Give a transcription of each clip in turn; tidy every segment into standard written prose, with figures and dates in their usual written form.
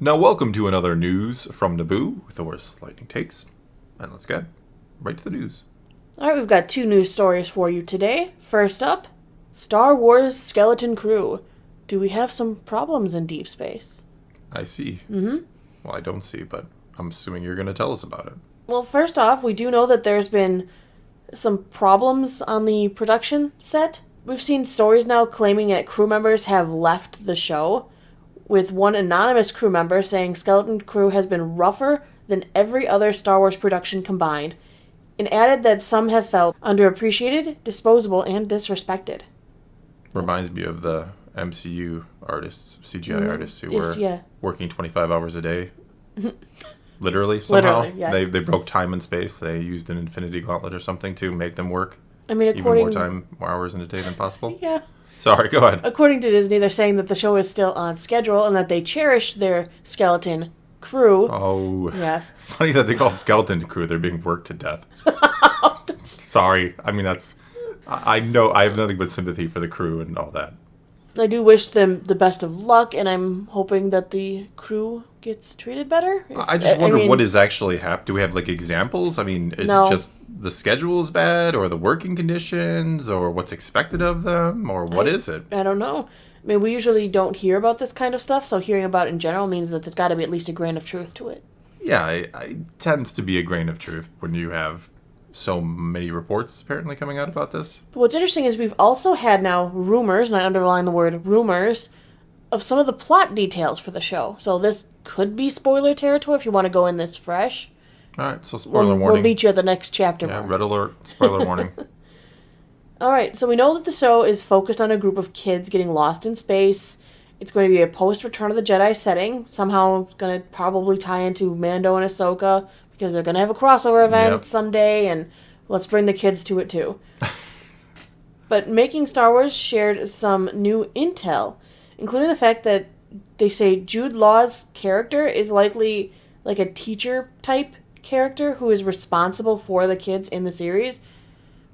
Now, welcome to another news from Naboo with the worst lightning takes. And let's get right to the news. All right, we've got two news stories for you today. First up, Star Wars skeleton crew. Do we have some problems in deep space? I see. Mm-hmm. Well, I don't see, but I'm assuming you're going to tell us about it. Well, first off, we do know that there's been some problems on the production set. We've seen stories now claiming that crew members have left the show, with one anonymous crew member saying skeleton crew has been rougher than every other Star Wars production combined, and added that some have felt underappreciated, disposable, and disrespected. Reminds me of the MCU artists, CGI artists who were working 25 hours a day. Literally, somehow. Literally, yes. They broke time and space. They used an infinity gauntlet or something to make them work. I mean, even more hours in a day than possible. Yeah. Sorry, go ahead. According to Disney, they're saying that the show is still on schedule and that they cherish their skeleton crew. Oh. Yes. Funny that they call it skeleton crew. They're being worked to death. Sorry. I mean, I know I have nothing but sympathy for the crew and all that. I do wish them the best of luck, and I'm hoping that the crew gets treated better. I just wonder what is actually happening. Do we have, examples? I mean, is it just the schedule is bad, or the working conditions, or what's expected of them, or what is it? I don't know. I mean, we usually don't hear about this kind of stuff, so hearing about it in general means that there's got to be at least a grain of truth to it. Yeah, it tends to be a grain of truth when you have so many reports apparently coming out about this. But what's interesting is we've also had now rumors, and I underline the word rumors, of some of the plot details for the show. So this could be spoiler territory if you want to go in this fresh. All right, so spoiler warning. We'll meet you at the next chapter. Yeah, red alert, spoiler warning. All right, so we know that the show is focused on a group of kids getting lost in space. It's going to be a post-Return of the Jedi setting. Somehow it's going to probably tie into Mando and Ahsoka, because they're going to have a crossover event someday, and let's bring the kids to it too. But Making Star Wars shared some new intel, including the fact that they say Jude Law's character is likely like a teacher-type character who is responsible for the kids in the series.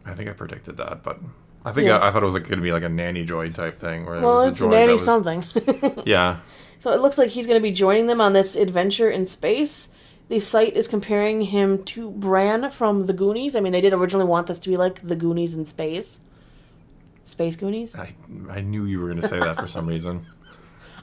I think I predicted that, but I think I thought it was going to be like a nanny droid type thing. Where well, it was it's a droid nanny something. Yeah. So it looks like he's going to be joining them on this adventure in space. The site is comparing him to Bran from The Goonies. I mean, they did originally want this to be like The Goonies in space. Space Goonies? I knew you were going to say that for some reason.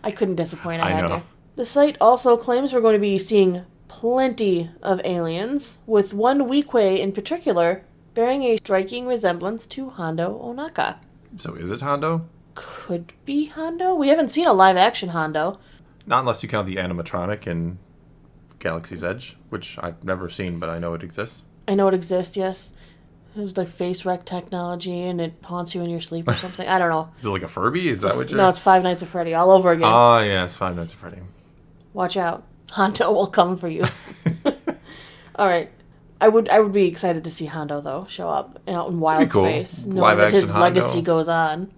I couldn't disappoint. I had know. to. The site also claims we're going to be seeing plenty of aliens, with one Weequay in particular bearing a striking resemblance to Hondo Ohnaka. So is it Hondo? Could be Hondo? We haven't seen a live-action Hondo. Not unless you count the animatronic in Galaxy's Edge, which I've never seen, but I know it exists. I know it exists, yes. It's like face rec technology, and it haunts you in your sleep or something. I don't know. Is it like a Furby? Is that what you're... No, it's Five Nights at Freddy all over again. Oh, yeah, it's Five Nights at Freddy. Watch out. Hondo will come for you. All right. I would be excited to see Hondo, though, show up out in wild space, knowing that his legacy goes on.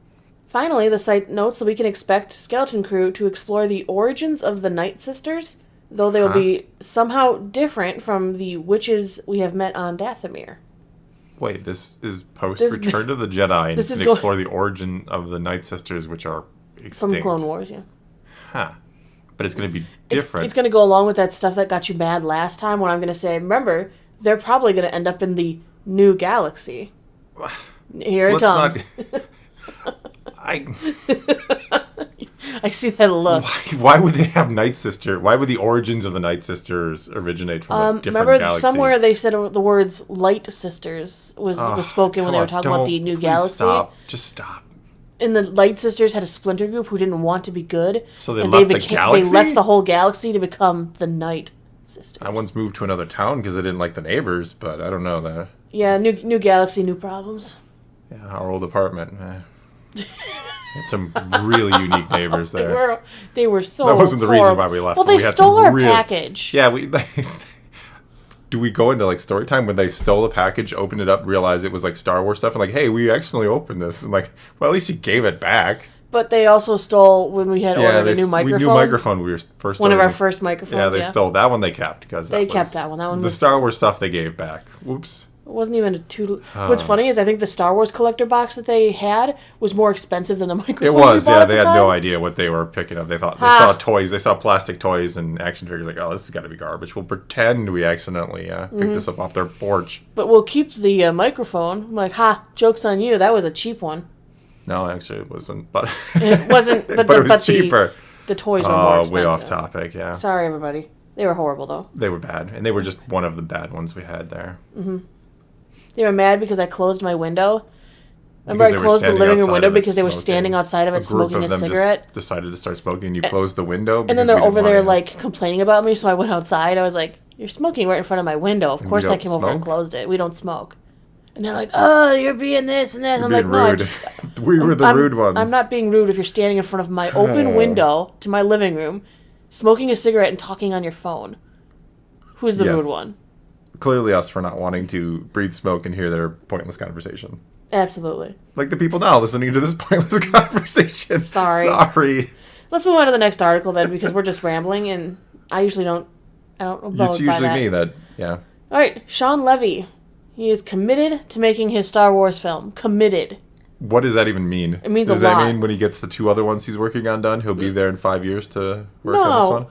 Finally, the site notes that we can expect Skeleton Crew to explore the origins of the Night Sisters, though they will be somehow different from the witches we have met on Dathomir. Wait, this is post-Return to the Jedi, and you can explore the origin of the Night Sisters, which are extinct. From Clone Wars, yeah. Huh. But it's going to be different. It's going to go along with that stuff that got you mad last time, when I'm going to say, remember, they're probably going to end up in the new galaxy. Here it comes. I see that look. Why would they have Night Sister? Why would the origins of the Night Sisters originate from a different galaxy? Somewhere they said the words Light Sisters was spoken when they were talking about the new galaxy. Stop. Just stop. And the Light Sisters had a splinter group who didn't want to be good. So they left the galaxy? They left the whole galaxy to become the Night Sisters. I once moved to another town because I didn't like the neighbors, but I don't know that. Yeah, new galaxy, new problems. Yeah, our old apartment. Had some really unique neighbors there. They were so That wasn't the reason why we left. Well, they stole our package. Yeah, do we go into story time when they stole a package, opened it up, realized it was Star Wars stuff, and hey, we accidentally opened this, and well, at least you gave it back. But they also stole when we had ordered a new microphone. New microphone. We were first one of our first microphones. Yeah, they stole that one. They kept because they kept that one. That one. The Star Wars stuff they gave back. Whoops. It wasn't even a two. What's funny is I think the Star Wars collector box that they had was more expensive than the microphone. It was, we bought yeah. at the They had time. no idea what they were picking up. They thought they saw toys, they saw plastic toys and action figures. Like, oh, this has got to be garbage. We'll pretend we accidentally picked this up off their porch. But we'll keep the microphone. I'm like, ha, joke's on you. That was a cheap one. No, actually, it wasn't. But It wasn't. But, but it was cheaper. The toys were more expensive. Way off topic. Yeah. Sorry, everybody. They were horrible, though. They were bad, and they were just one of the bad ones we had there. Mm-hmm. They were mad because I closed my window. Remember, I closed the living room window because they were standing outside of it smoking a cigarette. Just decided to start smoking, and you closed the window. And then they're over there, like, complaining about me, so I went outside. I was like, you're smoking right in front of my window. Of course I came over and closed it. We don't smoke. And they're like, oh, you're being this and that. I'm like, no, we were the rude ones. I'm not being rude if you're standing in front of my open window to my living room, smoking a cigarette and talking on your phone. Who's the rude one? Clearly us for not wanting to breathe smoke and hear their pointless conversation. Absolutely. Like the people now listening to this pointless conversation. Sorry. Let's move on to the next article then, because we're just rambling, and I don't It's usually me that, yeah. All right, Shawn Levy. He is committed to making his Star Wars film. Committed. What does that even mean? It means Does a lot. that mean when he gets the 2 other ones he's working on done, he'll be there in 5 years to work on this one?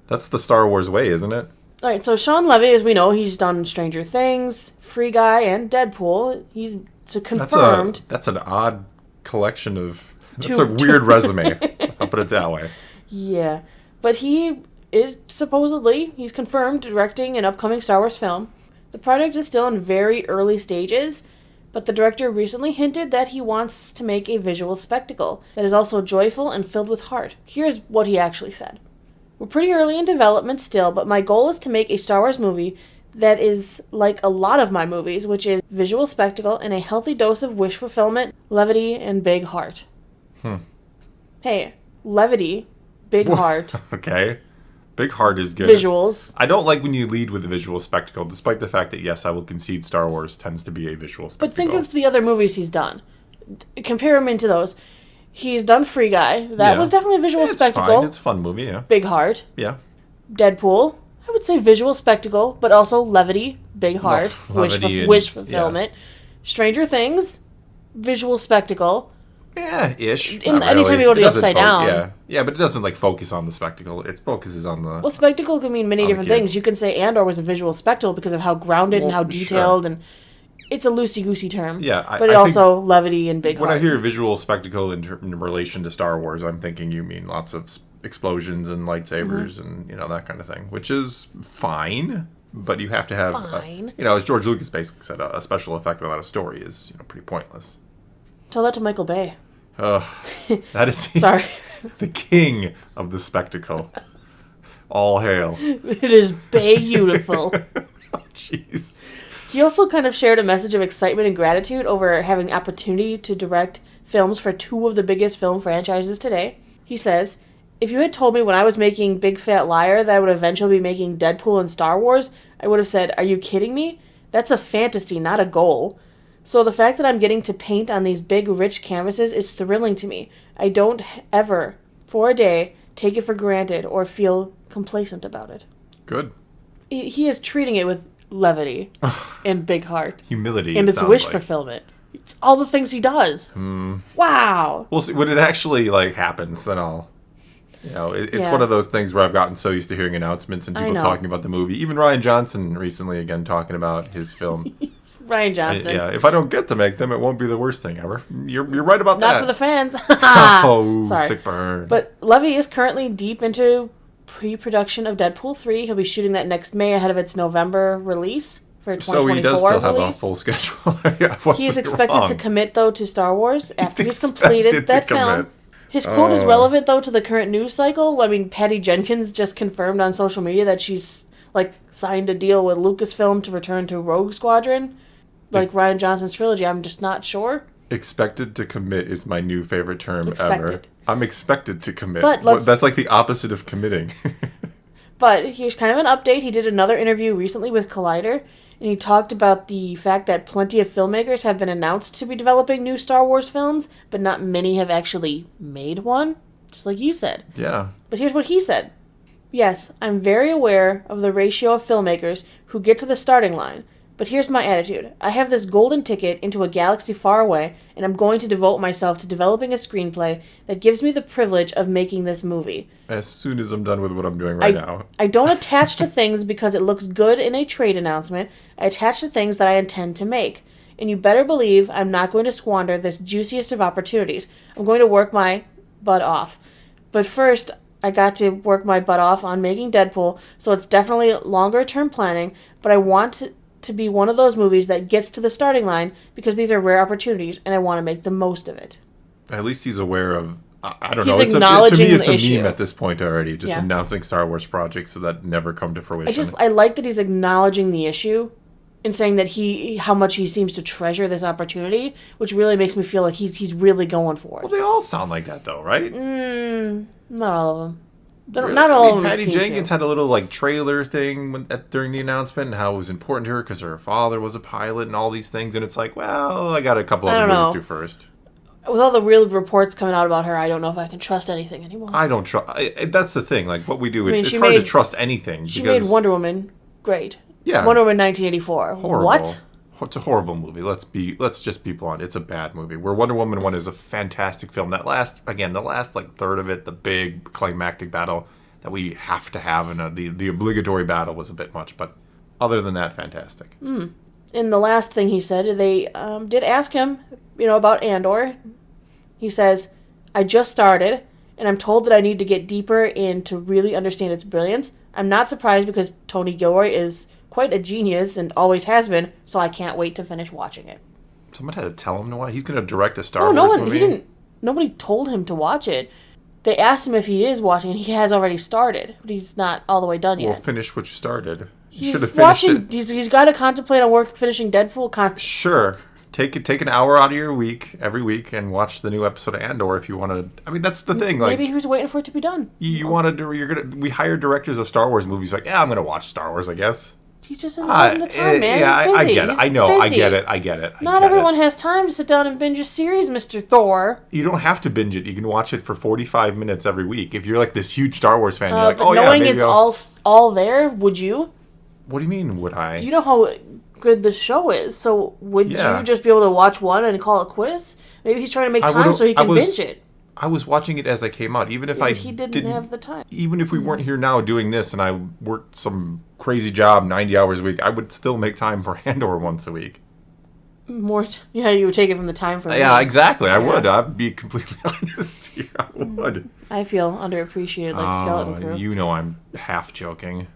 That's the Star Wars way, isn't it? All right, so Shawn Levy, as we know, he's done Stranger Things, Free Guy, and Deadpool. He's confirmed. That's an odd collection of... That's a weird resume. I'll put it that way. Yeah. But he is he's confirmed directing an upcoming Star Wars film. The project is still in very early stages, but the director recently hinted that he wants to make a visual spectacle that is also joyful and filled with heart. Here's what he actually said. We're pretty early in development still, but my goal is to make a Star Wars movie that is like a lot of my movies, which is visual spectacle and a healthy dose of wish fulfillment, levity, and big heart. Hey, levity, big heart. Okay. Big heart is good. Visuals. I don't like when you lead with a visual spectacle, despite the fact that, yes, I will concede Star Wars tends to be a visual spectacle. But think of the other movies he's done. Compare him into those. He's done Free Guy. That was definitely a visual spectacle. Fine. It's a fun movie, yeah. Big heart. Yeah. Deadpool. I would say visual spectacle, but also levity, big heart, wish fulfillment. Yeah. Stranger Things, visual spectacle. Yeah, ish. Anytime you go to the Upside Down. Yeah, but it doesn't focus on the spectacle. It focuses on the... Well, spectacle can mean many different things. You can say Andor was a visual spectacle because of how grounded and how detailed and... It's a loosey-goosey term. Yeah, but also levity and big heart. When I hear visual spectacle in relation to Star Wars, I'm thinking you mean lots of explosions and lightsabers and, that kind of thing, which is fine, but you have to have... as George Lucas basically said, a special effect without a story is, pretty pointless. Tell that to Michael Bay. That is Sorry. The king of the spectacle. All hail. It is beautiful. Oh, jeez. He also kind of shared a message of excitement and gratitude over having the opportunity to direct films for 2 of the biggest film franchises today. He says, if you had told me when I was making Big Fat Liar that I would eventually be making Deadpool and Star Wars, I would have said, are you kidding me? That's a fantasy, not a goal. So the fact that I'm getting to paint on these big, rich canvases is thrilling to me. I don't ever, for a day, take it for granted or feel complacent about it. Good. He is treating it with levity and big heart. Humility. And it's wish fulfillment. It's all the things he does. Wow. We'll see. When it actually happens, then I'll... it's one of those things where I've gotten so used to hearing announcements and people talking about the movie. Even Ryan Johnson recently, again, talking about his film. Ryan Johnson. If I don't get to make them, it won't be the worst thing ever. You're right about that. Not for the fans. Sorry. Sick burn. But Levy is currently deep into pre-production of Deadpool 3. He'll be shooting that next May ahead of its November release for 2024 So he does still have a full schedule. He is expected to commit, though, to Star Wars after he's completed that film. His quote is relevant, though, to the current news cycle. I mean, Patty Jenkins just confirmed on social media that she's, signed a deal with Lucasfilm to return to Rogue Squadron. Ryan Johnson's trilogy. I'm just not sure. Expected to commit is my new favorite term ever. I'm expected to commit. But that's like the opposite of committing. But here's kind of an update. He did another interview recently with Collider, and he talked about the fact that plenty of filmmakers have been announced to be developing new Star Wars films, but not many have actually made one, just like you said. Yeah. But here's what he said. Yes, I'm very aware of the ratio of filmmakers who get to the starting line. But here's my attitude. I have this golden ticket into a galaxy far away, and I'm going to devote myself to developing a screenplay that gives me the privilege of making this movie. As soon as I'm done with what I'm doing right now. I don't attach to things because it looks good in a trade announcement. I attach to things that I intend to make. And you better believe I'm not going to squander this juiciest of opportunities. I'm going to work my butt off. But first, I got to work my butt off on making Deadpool, so it's definitely longer-term planning, but I want to be one of those movies that gets to the starting line because these are rare opportunities, and I want to make the most of it. At least he's aware of... I don't He's know. acknowledging to me, it's a issue. meme at this point already, just announcing Star Wars projects that never come to fruition. I like that he's acknowledging the issue and saying that how much he seems to treasure this opportunity, which really makes me feel like he's really going for it. Well, they all sound like that, though, right? Not all of them. Really? Not all of them. Patty Jenkins had a little trailer thing during the announcement and how it was important to her because her father was a pilot and all these things. And it's like, well, I got a couple other movies to do first. With all the real reports coming out about her, I don't know if I can trust anything anymore. I don't trust. That's the thing. Like what we do, it's hard to trust anything. She made Wonder Woman great. Yeah. Wonder Woman 1984. Horrible. What? It's a horrible movie. Let's just be blunt. It's a bad movie. Where Wonder Woman 1 is a fantastic film. The last third of it, the big climactic battle that we have to have, and the obligatory battle was a bit much. But other than that, fantastic. And the last thing he said, they did ask him, about Andor. He says, "I just started, and I'm told that I need to get deeper in to really understand its brilliance. I'm not surprised because Tony Gilroy is quite a genius and always has been, so I can't wait to finish watching it." Someone had to tell him to watch. He's going to direct a Star Wars movie? He didn't. Nobody told him to watch it. They asked him if he is watching, and he has already started, but he's not all the way done yet. Well, finish what you started. You He's should have finished it. He's got to contemplate on finishing Deadpool. Sure. Take an hour out of your week every week and watch the new episode of Andor if you want to. I mean, that's the thing. Maybe he was waiting for it to be done. You want to do? We hire directors of Star Wars movies. Like, I'm going to watch Star Wars, I guess. He just doesn't have the time, man. Yeah, He's busy. I get it. I know. I get it. Not everyone has time to sit down and binge a series, Mr. Thor. You don't have to binge it. You can watch it for 45 minutes every week. If you're like this huge Star Wars fan, you're like, but knowing it's all there, would you? What do you mean, would I? You know how good the show is, so would you just be able to watch one and call it quits? Maybe he's trying to make time so he can binge it. I was watching it as I came out, even if he didn't have the time. Even if we weren't here now doing this and I worked some crazy job 90 hours a week, I would still make time for Andor once a week. You would take it from the time frame. Yeah, exactly. I would. I'd be completely honest here. I would. I feel underappreciated like Skeleton Crew. You know I'm half joking.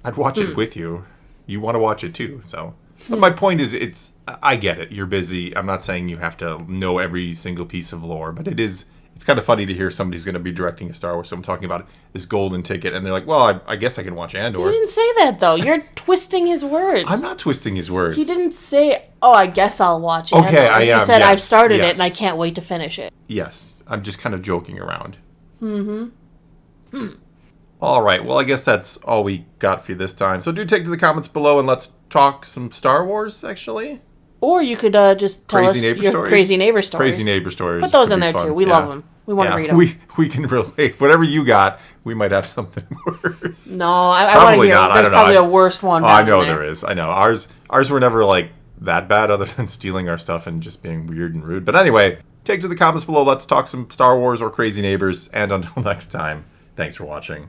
I'd watch it with you. You want to watch it too, so. But my point is, I get it. You're busy. I'm not saying you have to know every single piece of lore, but it's kind of funny to hear somebody's going to be directing a Star Wars film talking about this golden ticket, and they're like, well, I guess I can watch Andor. He didn't say that, though. You're twisting his words. I'm not twisting his words. He didn't say, I guess I'll watch Andor. Okay, I am. He said, yes, I've started it, and I can't wait to finish it. Yes. I'm just kind of joking around. All right, well, I guess that's all we got for you this time. So do take to the comments below and let's talk some Star Wars, actually. Or you could just tell us your crazy neighbor stories. Crazy neighbor stories. Put those in there, too. We love them. We want to read them. We can relate. Whatever you got, we might have something worse. No, I want to hear. There's probably a worst one. I know there is. I know. Ours were never, that bad other than stealing our stuff and just being weird and rude. But anyway, take to the comments below. Let's talk some Star Wars or crazy neighbors. And until next time, thanks for watching.